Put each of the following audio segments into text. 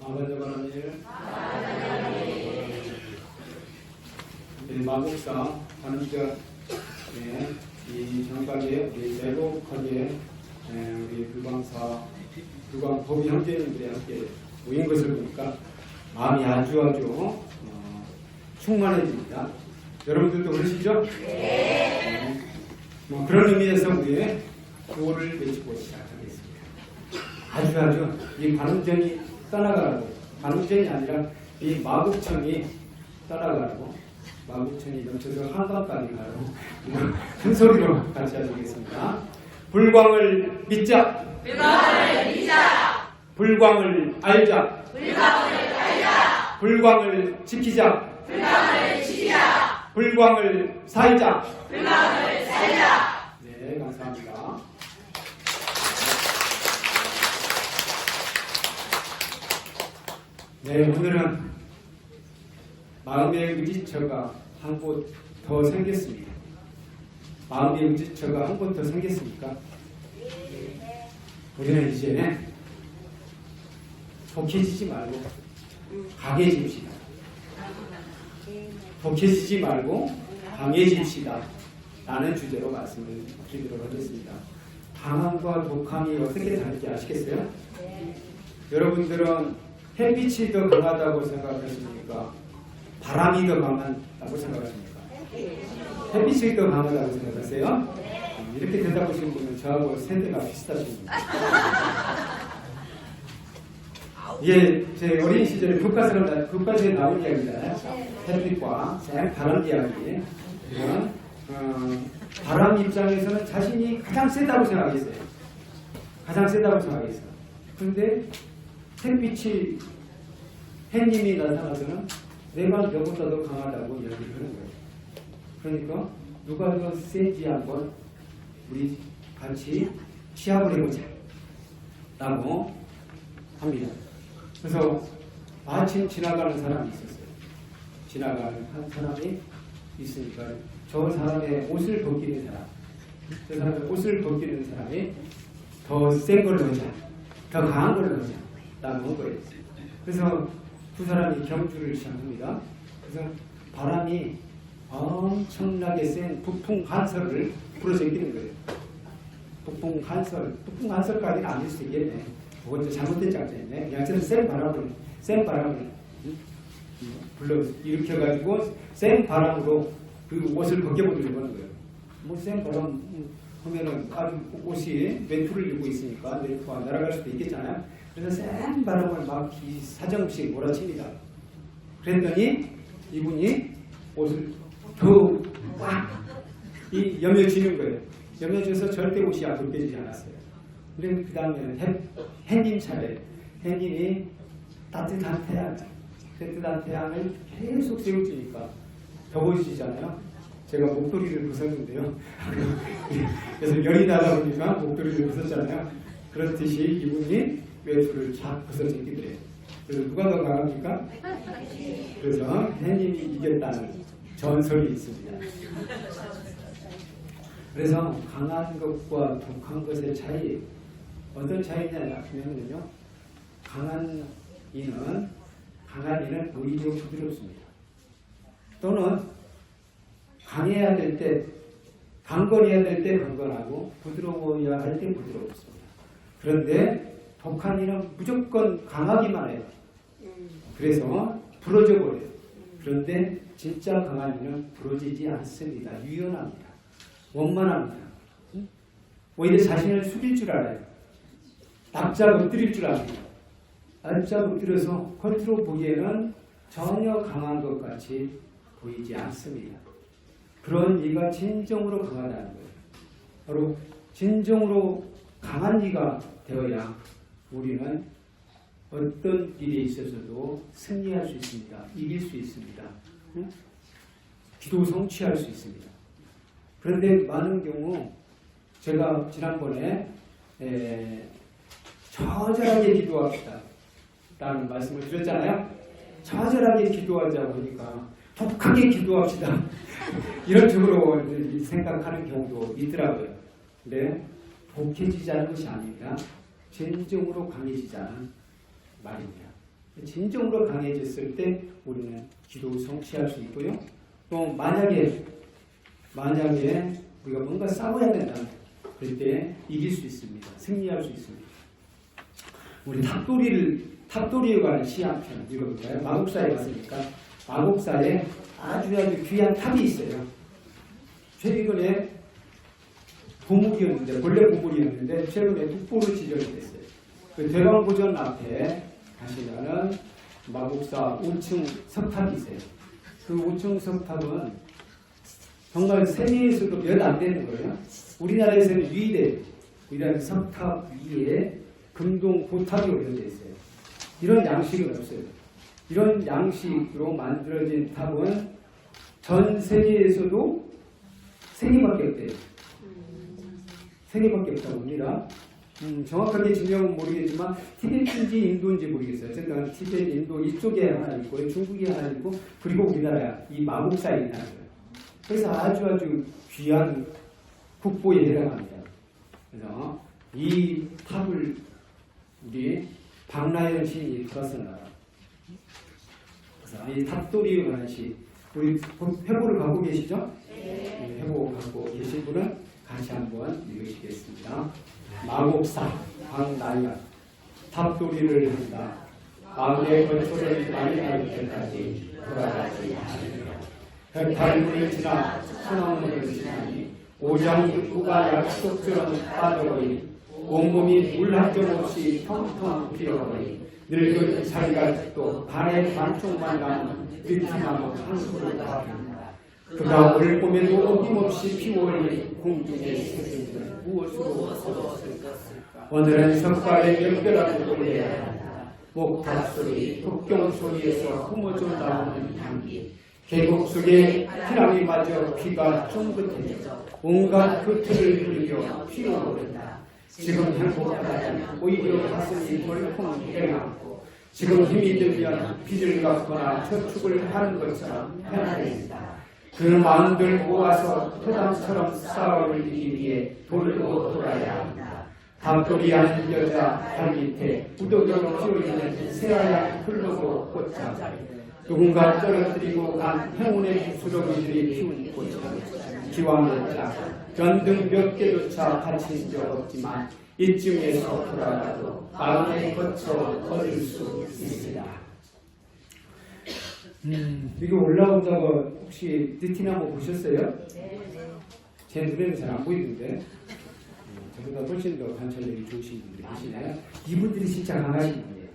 아버지 마곡사 관음전 이 정관계 우리 대곡하게 우리 불광 법위 형제님들이 함께 모인 것을 보니까 마음이 아주 충만해집니다. 여러분들도 그러시죠? 네. 뭐 그런 의미에서 우리의 구호를 외치고 시작하겠습니다. 아주 이 관음전이 떠나가라고, 관음전이 아니라 이 마곡청이 떠나가라고, 마곡청이 넘쳐서 한강까지 가라고 큰 소리로 같이 하시겠습니다. 불광을 믿자. 불광을 믿자. 불광을 알자. 불광을 알자. 불광을 지키자. 불광을 지키자. 불광을 살자. 불광을 살자. 네, 감사합니다. 네, 오늘은 마음의 의지처가 한 곳 더 생겼습니다. 마음의 의지처가 한 곳 더 생겼으니까 우리는 이제 독해지지 말고 강해집시다. 독해지지 말고 강해집시다. 라는 주제로 말씀을 드리도록 하겠습니다. 강함과 독함이 어떻게 다른지 아시겠어요? 여러분들은 햇빛이 더 강하다고 생각하십니까? 바람이 더 강하다고 생각하십니까? 햇빛이 더 강하다고 생각하세요? 이렇게 대답하시는 분은 저하고 세대가 비슷하십니다. 예, 제 어린 시절에 교과서에 나온 이야기잖아요. 햇빛과 바람 이야기. 바람 입장에서는 자신이 가장 세다고 생각했어요. 가장 세다고 생각했어요. 그런데 햇빛이, 햇님이 나타나서는 내가 너보다 더 강하다고 이야기를 하는 거예요. 그러니까 누가 더 세지 한번 우리 같이 시합을 해보자 라고 합니다. 그래서 마침 지나가는 사람이 있었어요. 지나가는 한 사람이 있으니까 저 사람의 옷을 벗기는 사람, 저 사람의 옷을 벗기는 사람이 더 센 걸 넣자, 더 강한 걸 넣자 라고 한 거예요. 그래서 두 사람이 경주를 시작합니다. 그래서 바람이 엄청나게 센 북풍 한설을 불어제끼는 거예요. 북풍 한설까지는 아닐 수 있겠네. 그것도 잘못된 작전이네. 그냥 센 바람을 불러 일으켜가지고 센 바람으로 그 옷을 벗겨버리려고 하는 거예요. 뭐 센 바람 하면은 아주 옷이 외투를 입고 있으니까 외투가 날아갈 수도 있겠잖아요. 그래서 센 바람을 막 사정없이 몰아칩니다. 그랬더니 이분이 옷을 더 막 여며쥐는 거예요. 여며줘서 절대 옷이 안 벗겨지지 않았어요. 근데 그 다음에는 햇님 차례. 햇님이 따뜻한 태양을 계속 세워주니까 더워지잖아요. 제가 목도리를 벗었는데요. 그래서 열이 나다 보니까 목도리를 벗었잖아요. 그렇듯이 이분이 외투를 쫙 벗어제끼더래요. 그래서 누가 더 강합니까? 그래서 햇님이 이겼다는 전설이 있습니다. 그래서 강한 것과 독한 것의 차이, 어떤 차이냐 하면요, 강한 이는 오히려 부드럽습니다. 또는 강해야 될 때, 강건해야 될 때 강건하고 부드러워야 할 때 부드럽습니다. 그런데 독한 이는 무조건 강하기만 해요. 그래서 부러져 버려요. 그런데 진짜 강한 이는 부러지지 않습니다. 유연합니다. 원만합니다. 오히려 자신을 숙일 줄 알아요. 납작 엎드릴 줄 압니다. 납작 엎드려서 겉으로 보기에는 전혀 강한 것 같이 보이지 않습니다. 그런 이가 진정으로 강하다는 거예요. 바로 진정으로 강한 이가 되어야 우리는 어떤 일에 있어서도 승리할 수 있습니다. 이길 수 있습니다. 기도 성취할 수 있습니다. 그런데 많은 경우 제가 지난번에 처절하게 기도합시다 라는 말씀을 드렸잖아요. 처절하게 기도하자고 하니까 독하게 기도합시다 이런 식으로 생각하는 경우도 있더라고요. 근데 독해지자는 것이 아닙니다. 진정으로 강해지자는 말입니다. 진정으로 강해졌을 때 우리는 기도 성취할 수 있고요. 또 만약에 우리가 뭔가 싸워야 된다. 그럴 때 이길 수 있습니다. 승리할 수 있습니다. 우리 탑돌이에 관한 시 한 편 읽어볼까요? 마곡사에 갔으니까 마곡사에 아주 귀한 탑이 있어요. 최근에 보물이었는데, 본래 보물이었는데 최근에 국보로 지정이 됐어요. 그 대왕고전 앞에 가시면은 마곡사 5층 석탑이 있어요. 그 5층 석탑은 정말 세계에서도 몇 안 되는 거예요. 우리나라에서는 유일해요. 우리나라 석탑 위에 금동 보탑이 올려져 있어요. 이런 양식은 없어요. 이런 양식으로 만들어진 탑은 전 세계에서도 3개밖에 없대요. 3개밖에 없다고 합니다. 정확하게 지명은 모르겠지만 티베트인지 인도인지 모르겠어요. 어쨌든 티베트, 인도 이쪽에 하나 있고 중국에 하나 있고 그리고 우리나라 이 마곡사에 있는 거예요. 그래서 아주 귀한 국보에 해당합니다. 그래서 이 탑을 우리 박나연 시인이 들었었나. 그래서 이 탑돌이에 관한 시 우리 회고를 갖고 계시죠? 네. 회고 갖고 계신 분은 같이 한번 읽으시겠습니다. 마곡사 박나연 탑돌이를 한다. 마을의 건초를 많이 날 때까지 돌아가지 않으며 백팔문을 지나 소나무를 지나니 오장육부가 약속처럼 빠져버린 온몸이 물 한 점 없이 텅텅 비어버린 늙은 살갈도 반의 반쪽만 남은 느티나무 한 그루를 바랍니다. 그가 올 봄에도 어김없이 피어올린 공중의 새들은 무엇으로 얻었을까? 오늘은 석발의 열배라도 올려야 한다. 목탑 소리, 독경 소리에서 뿜어져 나오는 향기, 계곡 속에 피랑이 맞아 피가 쫑긋해져 온갖 겉을 흘려 피어오른다. 지금 행복하다면 오히려 가슴이 벌컥 내려앉고 지금 힘이 들면 빚을 갚거나 저축을 하는 것처럼 편안해진다. 그 마음들 모아서 토담처럼 싸움을 이기기 위해 돌고 돌아야 한다. 담돌이 한 여자 발 밑에 우더기로 피어있는 새하얀 흙으로 꽃장 누군가 떨어뜨리고 간 행운의 수렁이들이 피운 꽃처럼 기왕했자 전등 몇 개조차 갖춘 적 없지만 이쯤에서 돌아가도 마음에 거쳐 얻을 수 있습니다. 이거 올라온다고 혹시 느티나무 보셨어요? 제 눈에는 잘 안 보이는데 저보다 훨씬 더 관찰력이 좋으신 분들이 계시나요? 이분들이 진짜 강하신 분이에요.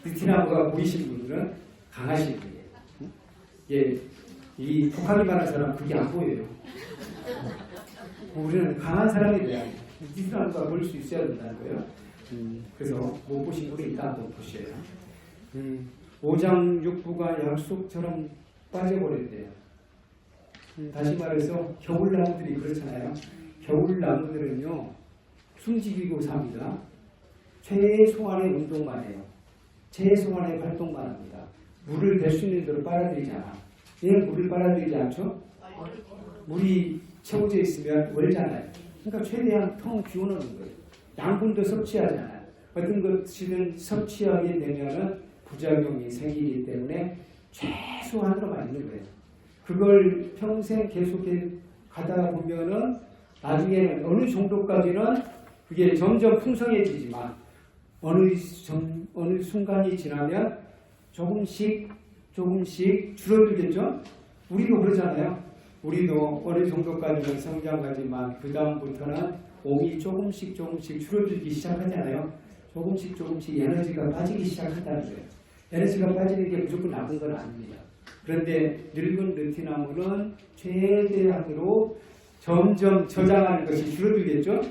느티나무가 보이신 분들은 강하신 분이에요. 예, 이 독하기 많은 사람 그게 안 보여요. 우리는 강한 사람에 대한 느티나무가 볼 수 있어야 된다는 거예요. 그래서 못 보신 분이 일단 한번 보셔요. 오장육부가 약속처럼 빠져버렸대요. 다시 말해서 겨울나무들이 그렇잖아요. 겨울나무들은요 숨지기고 삽니다. 최소한의 운동만 해요. 최소한의 활동만 합니다. 물을 댈 수 있는 대로 빨아들이지 않아. 왜 물을 빨아들이지 않죠? 물이 채워져 있으면 얼잖아요. 그러니까 최대한 텅 비워놓는 거예요. 양분도 섭취하잖아요. 어떤 것이든 섭취하게 되면은 부작용이 생기기 때문에 최소한으로만 있는 거예요. 그걸 평생 계속해 가다 보면은 나중에는 어느 정도까지는 그게 점점 풍성해지지만 어느 순간이 지나면 조금씩 줄어들겠죠? 우리도 그러잖아요. 우리도 어느 정도까지는 성장하지만 그 다음부터는 몸이 조금씩 줄어들기 시작하잖아요. 조금씩 에너지가 빠지기 시작한다는 거예요. 에너지가 빠지는 게 무조건 나쁜 건 아닙니다. 그런데 늙은 느티나무는 최대한으로 점점 저장하는 것이 줄어들겠죠?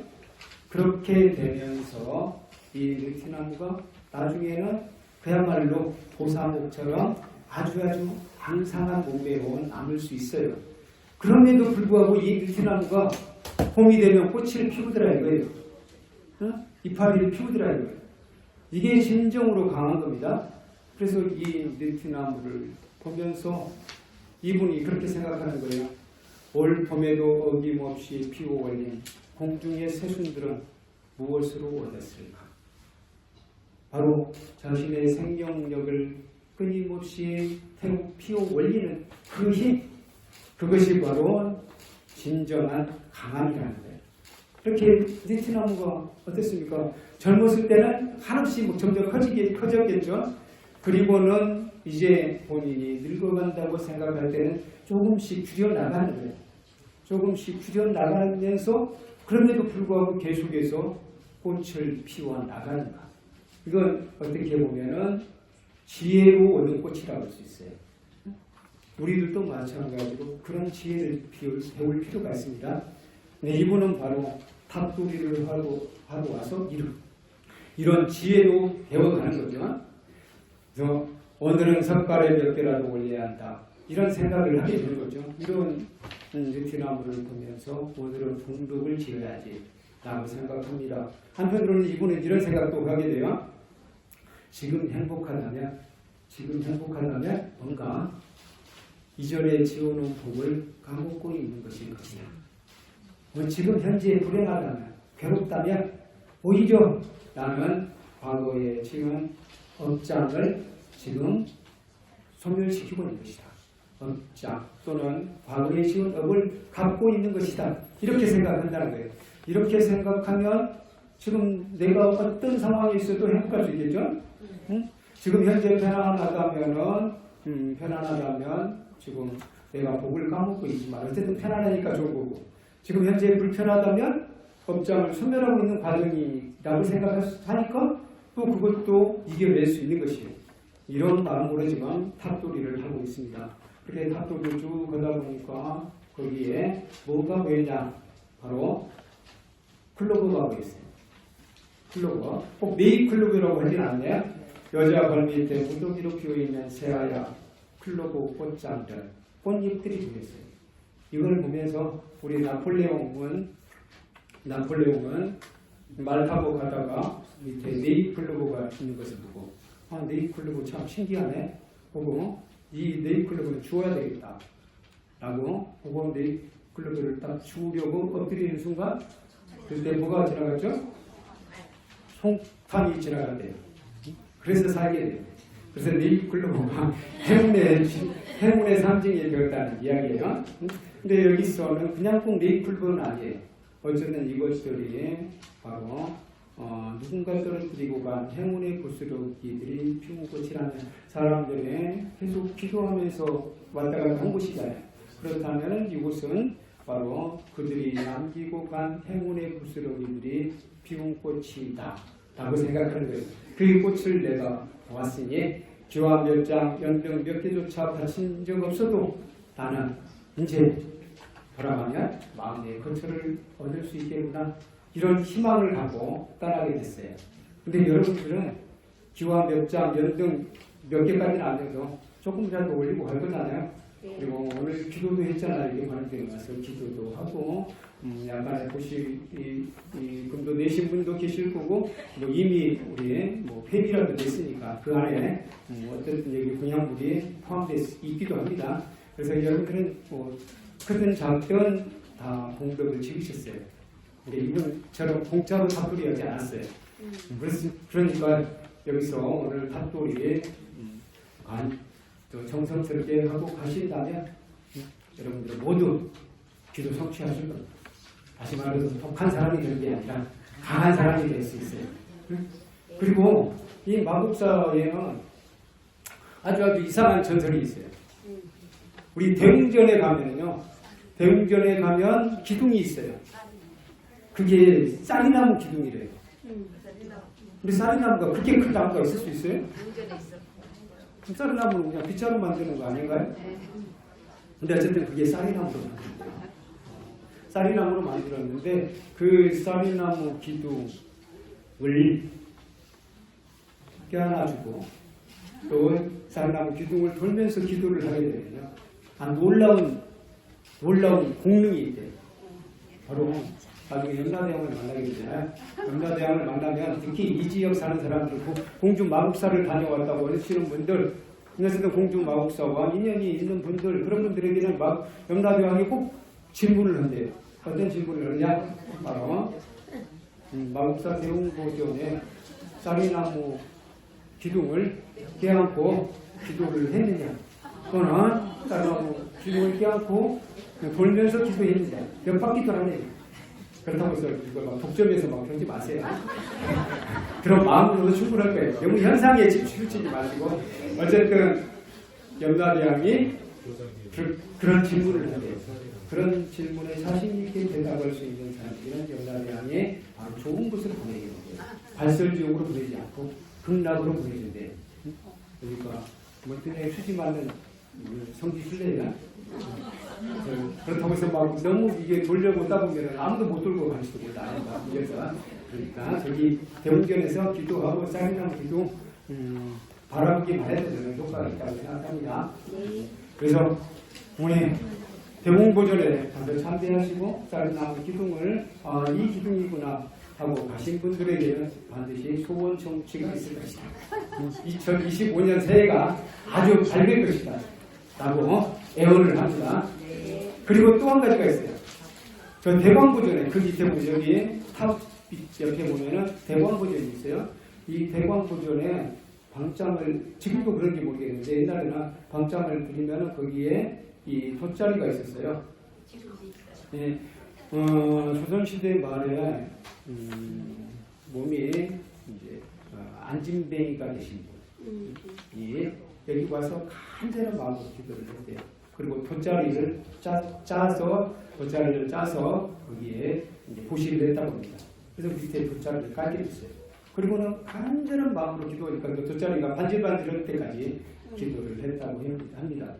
그렇게 되면서 이 느티나무가 나중에는 그야말로 보사목처럼 아주 앙상한 몸매로 남을 수 있어요. 그럼에도 불구하고 이 느티나무가 봄이 되면 꽃을 피우더라 이거예요. 이파리를 피우더라 이거예요. 이게 진정으로 강한 겁니다. 그래서 이 느티나무를 보면서 이분이 그렇게 생각하는 거예요. 올 봄에도 어김없이 피어올린 공중의 새순들은 무엇으로 얻었을까? 바로 자신의 생명력을 끊임없이 피워 올리는 그 힘, 그것이 바로 진정한 강함이라는 거예요. 이렇게 느티나무가 어땠습니까? 젊었을 때는 한없이 점점 커졌겠죠. 그리고는 이제 본인이 늙어간다고 생각할 때는 조금씩 줄여나가는 거예요. 조금씩 줄여나가면서 그럼에도 불구하고 계속해서 꽃을 피워나가는 것. 이건 어떻게 보면은 지혜로 얻은 꽃이라고 할 수 있어요. 우리들도 마찬가지로 그런 지혜를 배울 필요가 있습니다. 네, 이분은 바로 탑도리를 하고 와서 이런 지혜로 배워가는 거죠. 그래서 오늘은 석가래 몇 개라도 올려야 한다. 이런 생각을 하게 되는 거죠. 이런 느티나무를 보면서 오늘은 풍덕을 지어야지 라고 생각합니다. 한편으로는 이분은 이런 생각도 하게 돼요. 지금 행복하다면 뭔가 이전에 지어놓은 복을 까먹고 있는 것일 것이다. 지금 현재 불행하다면, 괴롭다면 오히려 나는 과거에 지은 업장을 지금 소멸시키고 있는 것이다. 업장 또는 과거에 지은 업을 갚고 있는 것이다. 이렇게 생각한다는 거예요. 이렇게 생각하면 지금 내가 어떤 상황에 있어도 행복할 수 있겠죠? 응? 지금 현재 편안하다면 지금 내가 복을 까먹고 있지만 어쨌든 편안하니까 좋은 거고, 지금 현재 불편하다면 업장을 소멸하고 있는 과정이라고 생각하니까 또 그것도 이겨낼 수 있는 것이에요. 이런 마음으로 지금 탑도리를 하고 있습니다. 그렇게 탑도리를 쭉 가다 보니까 거기에 뭐가 보이냐? 바로 클로버가 보였어요. 클로버. 꼭 네잎클로버라고 하진 않네요. 여자 벌밑에 무더기로 피어있는 새하얀 클로버 꽃장들, 꽃잎들이 보였어요. 이걸 보면서 우리 나폴레옹은 말 타고 가다가 밑에 네잎클로버가 있는 것을 보고, 네잎클로버 참 신기하네. 보고 이 네잎클로버를 주워야 되겠다 라고 보고 네잎클로버를 딱 주우려고 엎드리는 순간 그때 뭐가 지나갔죠? 송탄이 지나간대요. 그래서 살게 돼요. 그래서 네잎클로버가 행운의 상징이 되었다는 이야기예요. 근데 여기서는 그냥 꼭 네잎클로버는 아니에요. 어쨌든 이것들이 바로 누군가 떨어뜨리고 간 행운의 부스러기들이 피운 꽃이라는 사람들의 계속 기도하면서 왔다 갔다 한 곳이잖아요. 그렇다면 이곳은 바로 그들이 남기고 간 행운의 부스러기들이 피운 꽃이다 라고 생각하는 거예요. 그 꽃을 내가 보았으니 기와 몇 장, 연병 몇 개조차 바친 적 없어도 나는 이제 돌아가면 마음의 거처를 얻을 수 있겠구나, 이런 희망을 갖고 떠나게 됐어요. 근데 여러분들은 기와 몇 장, 연등 몇 개까지는 안 돼도 조금이라도 올리고 갈 거잖아요. 그리고 오늘 기도도 했잖아요. 이게 관련된 와서 기도도 하고, 약간의 보시 금도 내신 분도 계실 거고, 뭐 이미 우리 폐비라도 됐으니까 그 안에 어떤 여기 공양물이 포함되어 있기도 합니다. 그래서 여러분들은 크든 작든 다 공덕을 지으셨어요. 근데 이분처럼 공짜로 탑돌이 하지 않았어요. 그러니까 여기서 오늘 탑돌이 또 정성스럽게 하고 가신다면 여러분들 모두 기도 성취하실 겁니다. 다시 말해서 독한 사람이 되는 게 아니라 강한 사람이 될 수 있어요. 그리고 이 마법사에는 아주 이상한 전설이 있어요. 우리 대웅전에 가면 기둥이 있어요. 그게 쌀이나무 기둥이래요. 근데 쌀이나무가 그렇게 큰 나무가 있을 수 있어요? 쌀이나무는 그냥 빗자루 만드는 거 아닌가요? 근데 어쨌든 그게 쌀이나무로 만든 거예요. 쌀이나무로 만들었는데 그 쌀이나무 기둥을 껴안아주고 또 쌀이나무 기둥을 돌면서 기도를 하게 되면요, 놀라운 공능이 있대요. 바로 나중에 염라대왕을 만나게 되잖아요. 염라대왕을 만나면 특히 이 지역 사는 사람들, 공주 마국사를 다녀왔다고 하시는 분들, 그래서 공주 마국사와 인연이 있는 분들, 그런 분들에게는 염라대왕이 꼭 질문을 한대요. 어떤 질문을 하냐? 바로 마국사 대웅보존에 쌀이나무 기둥을 껴안고 기도를 했느냐, 또는 따로 기둥을 껴안고 돌면서 기도했느냐, 몇 바퀴 돌았느냐. 그렇다고 해서 이거 막 독점해서 막 그러지 마세요. 그런 마음으로도 충분할 거예요. 너무 현상에 치우치지 마시고, 어쨌든 염라대왕이 그런 질문을 하대요. 그런 질문에 자신 있게 대답할 수 있는 사람들은 염라대왕이 바로 좋은 곳으로 보내게 돼요. 발설지옥으로 보내지 않고 극락으로 보내준대. 그러니까 뭐 그냥 수지 맞는 성지 순례야. 그렇다고 해서 막 너무 이게 돌려고 오다 보면 아무도 못 돌고 갈지도 몰라. 그래서 그러니까 저기 대웅전에서 기도하고 쌀이랑 기도 바라보기만 해도 저는 효과가 있다고 생각합니다. 그래서 우리 대웅보전에 가서 참배하시고 쌀나무 기둥을 이 기둥이구나 하고 가신 분들에게는 반드시 소원 성취가 있을 것이다. 2025년 새해가 아주 밝을 것이다 라고 애원을 합니다. 그리고 또 한 가지가 있어요. 저 대광보전에 그 밑에 보면 여기 탑 옆에 보면은 대광보전이 있어요. 이 대광보전에 방장을, 지금도 그런지 모르겠는데 옛날에는 방장을 그리면은 거기에 이 돗자리가 있었어요. 예, 조선시대 말에 몸이 이제 안진뱅이가 되신 분이 여기 와서 간절한 마음으로 기도를 했대요. 그리고 돗자리를 짜서 거기에 이제 보시를 했다고 합니다. 그래서 밑에 돗자리를 깔게 됐어요. 그리고는 간절한 마음으로 기도하니까 그 돗자리가 반질반질할 때까지 기도를 했다고 합니다.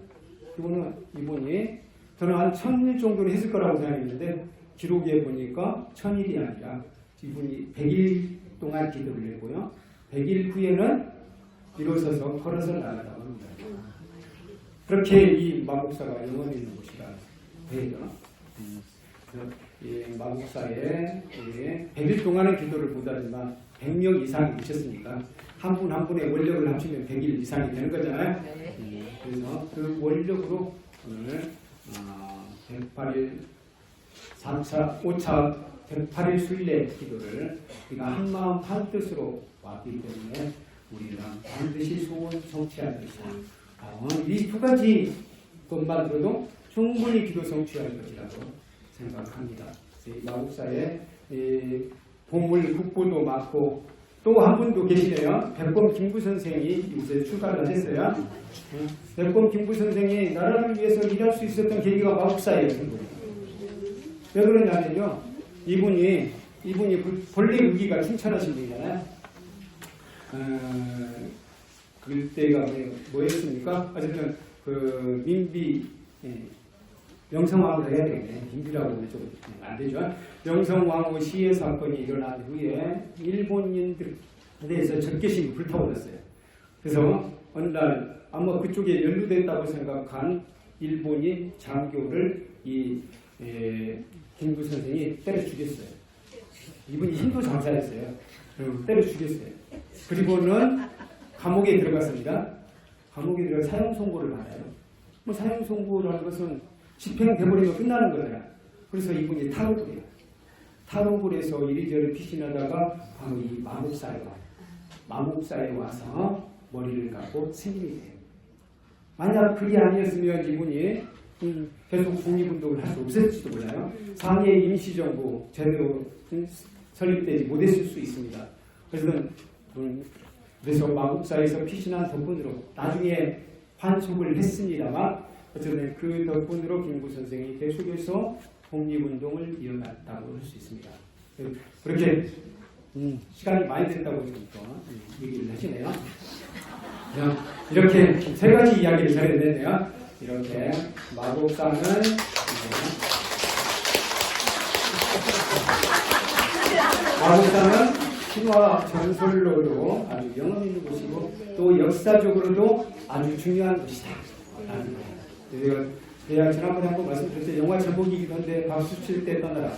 그리고는 이분이 저는 한 1000일 정도는 했을 거라고 생각했는데 기록에 보니까 1000일이 아니라 이분이 100일 동안 기도를 했고요. 100일 후에는 일어서서 걸어서 나가다고 합니다. 그렇게 이 마곡사가 영원히 있는 곳이라 해요. 이 마곡사에 100일 동안의 기도를 못하지만 100명 이상이 오셨으니까 한 분 한 분의 원력을 합치면 100일 이상이 되는 거잖아요. 그래서 그 원력으로 오늘 108일 4차, 5차 108일 순례 기도를 우리가 한마음 한뜻으로 왔기 때문에 우리는 반드시 소원 성취할 것이다. 이 두 가지 것만으로도 충분히 기도 성취할 것이라고 생각합니다. 마곡사에 보물 국보도 많고 또 한 분도 계시네요. 백범 김구 선생이 요새 출가를 하셨어요. 백범 김구 선생이 나라를 위해서 일할 수 있었던 계기가 마곡사예요. 왜 그러냐면요, 이분이 본래 의기가 충천하신 분이잖아요. 그때가 뭐였습니까? 어쨌든 그 민비 명성황후 해야 되겠네. 민비라고 하면 좀 안 되죠. 명성황후 시해 사건이 일어난 후에 일본인들에 대해서 적개심이 불타올랐어요. 그래서 어느 날 아마 그쪽에 연루됐다고 생각한 일본인 장교를 이 김구 선생이 때려 죽였어요. 이분이 힌두 장사였어요. 때려 죽였어요. 그리고는 감옥에 들어갔습니다. 감옥에 들어가 사형 선고를 받아요. 뭐 사형 선고라는 것은 집행돼버리면 끝나는 거잖아요. 그래서 이분이 탈옥을 해요. 탈옥을 해서 이리저리 피신하다가 바로 이 마곡사에 와서 머리를 감고 승인이 돼요. 만약 그게 아니었으면 이분이 계속 독립운동을 할 수 없었을지도 몰라요. 상해 임시정부 제대로 설립되지 못했을 수 있습니다. 그래서 마곡사에서 피신한 덕분으로 나중에 환속을 했습니다만 어쨌든 그 덕분으로 김구 선생이 계속해서 독립운동을 이어갔다고 할 수 있습니다. 그렇게 시간이 많이 됐다고 지금 또 얘기를 하시네요. 이렇게 세 가지 이야기를 전해냈네요. 이렇게 마곡사는 신화 전설로도 아주 영혼 있는 곳이고 또 역사적으로도 아주 중요한 곳이다. 제가 지난번에 한번 말씀드렸죠. 영화 제목이기도 한데 박수 칠 때 떠나라.